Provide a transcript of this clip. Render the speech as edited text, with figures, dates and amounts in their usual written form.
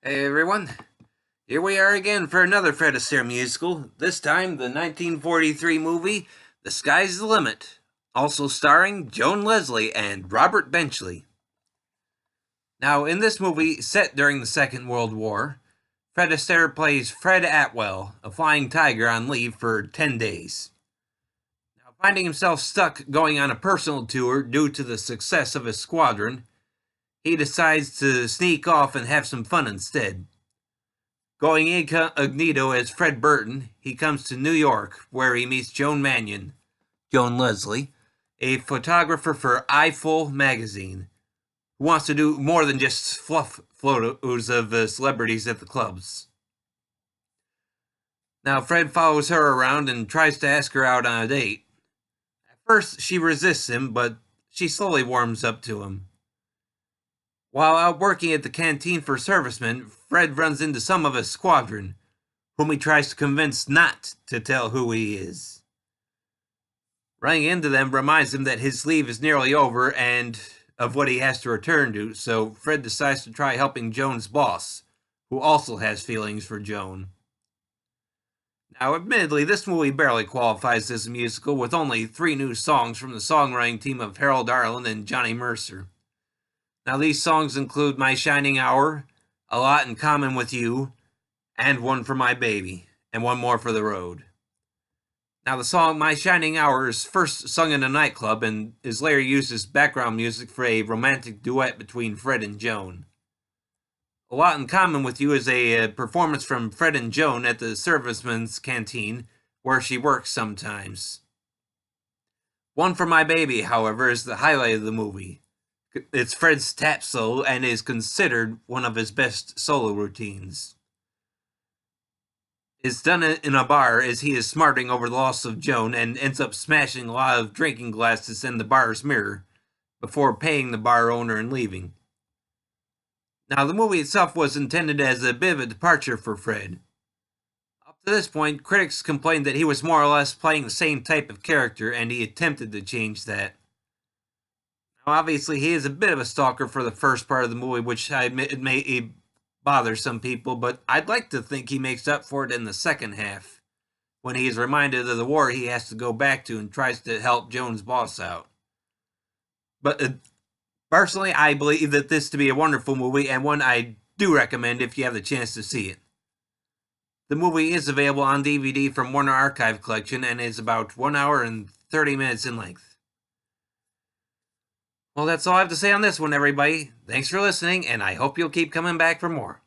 Hey everyone, here we are again for another Fred Astaire musical, this time the 1943 movie The Sky's the Limit, also starring Joan Leslie and Robert Benchley. Now, in this movie, set during the Second World War, Fred Astaire plays Fred Atwell, a flying tiger on leave for 10 days. Now, finding himself stuck going on a personal tour due to the success of his squadron, he decides to sneak off and have some fun instead. Going incognito as Fred Burton, he comes to New York, where he meets Joan Mannion, Joan Leslie, a photographer for Eyeful magazine, who wants to do more than just fluff photos of celebrities at the clubs. Now, Fred follows her around and tries to ask her out on a date. At first, she resists him, but she slowly warms up to him. While out working at the canteen for servicemen, Fred runs into some of his squadron, whom he tries to convince not to tell who he is. Running into them reminds him that his leave is nearly over and of what he has to return to, so Fred decides to try helping Joan's boss, who also has feelings for Joan. Now, admittedly, this movie barely qualifies as a musical, with only 3 new songs from the songwriting team of Harold Arlen and Johnny Mercer. Now, these songs include My Shining Hour, A Lot in Common with You, and One for My Baby, and one more for the road. Now, the song My Shining Hour is first sung in a nightclub and is later used as background music for a romantic duet between Fred and Joan. A Lot in Common with You is a performance from Fred and Joan at the servicemen's canteen, where she works sometimes. One for My Baby, however, is the highlight of the movie. It's Fred's tap solo and is considered one of his best solo routines. It's done in a bar as he is smarting over the loss of Joan and ends up smashing a lot of drinking glasses in the bar's mirror before paying the bar owner and leaving. Now, the movie itself was intended as a bit of a departure for Fred. Up to this point, critics complained that he was more or less playing the same type of character, and he attempted to change that. Obviously, he is a bit of a stalker for the first part of the movie, which I admit may bother some people, but I'd like to think he makes up for it in the second half, when he is reminded of the war he has to go back to and tries to help Joan's boss out. But personally, I believe that this to be a wonderful movie, and one I do recommend if you have the chance to see it. The movie is available on DVD from Warner Archive Collection, and is about 1 hour and 30 minutes in length. Well, that's all I have to say on this one, everybody. Thanks for listening, and I hope you'll keep coming back for more.